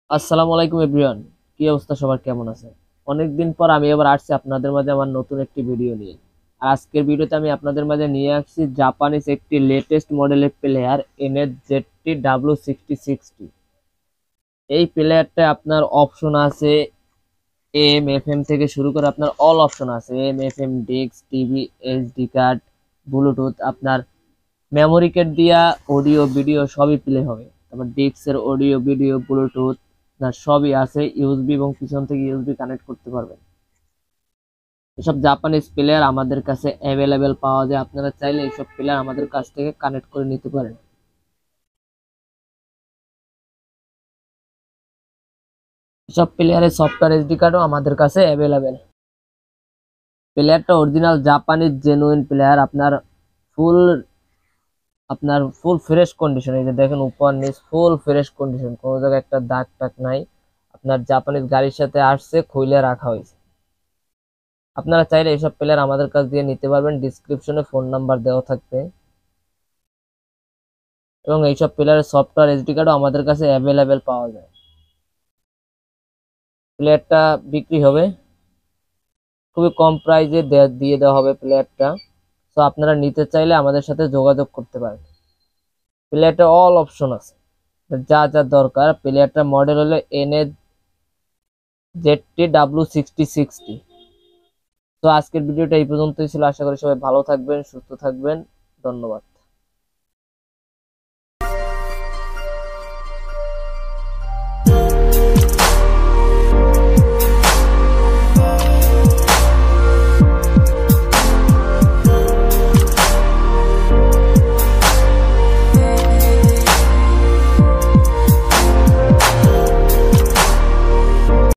আসসালামু আলাইকুম এভরিওয়ান। কি অবস্থা, সবার কেমন আছে? অনেকদিন পর আমি এবার আসছি আপনাদের মাঝে আমার নতুন একটি ভিডিও নিয়ে। আর আজকের ভিডিওতে আমি আপনাদের মাঝে নিয়ে আসছি জাপানিজ একটি লেটেস্ট মডেলের প্লেয়ার NH-ZT-W6060। এই প্লেয়ারটা আপনার অপশন আছে AM FM থেকে শুরু করে আপনার অল অপশন আছে AM FM, disc, TV, HD card, Bluetooth, আপনার মেমোরি কার্ড দিয়া অডিও ভিডিও সবই প্লে হবে। তারপর ডিস্কের অডিও ভিডিও ব্লুটুথ না সবই আছে, ইউএসবি এবং পিছন থেকে ইউএসবি কানেক্ট করতে পারবেন। এসব জাপানিজ প্লেয়ার আমাদের কাছে অ্যাভেলেবেল পাওয়া যায়, আপনারা চাইলে এইসব প্লেয়ার আমাদের কাছ থেকে কানেক্ট করে নিতে পারেন। এসব প্লেয়ারের সফটওয়্যার এসডি কার্ডও আমাদের কাছে অ্যাভেলেবেল। প্লেয়ারটা অরিজিনাল জাপানিজ জেনুইন প্লেয়ার, আপনার ফুল ফ্রেশ কন্ডিশন। এই যে দেখেন উপর নিচ ফুল ফ্রেশ কন্ডিশন, কোনো জায়গায় একটা দাগ টাগ নাই। আপনার জাপানিজ গাড়ির সাথে আসছে, খুলে রাখা হয়েছে। আপনারা চাইলে এইসব প্লেয়ার আমাদের কাছ দিয়ে নিতে পারবেন, ডিসক্রিপশনে ফোন নাম্বার দেওয়া থাকবে। এবং এইসব প্লেয়ারের সফটওয়্যার এসডি কার্ডও আমাদের কাছে অ্যাভেলেবেল পাওয়া যায়। প্লেয়ারটা বিক্রি হবে খুবই কম প্রাইজে, দিয়ে দেওয়া হবে প্লেয়ারটা। তো আপনারা নিতে চাইলে আমাদের সাথে যোগাযোগ করতে পারেন। প্লেয়ারটা অল অপশন আছে, যা যা দরকার। প্লেয়ারটা মডেল হলো NH-ZT-W6060। তো আজকের ভিডিওটা এই পর্যন্তই ছিল, আশা করি সবাই ভালো থাকবেন, সুস্থ থাকবেন। ধন্যবাদ।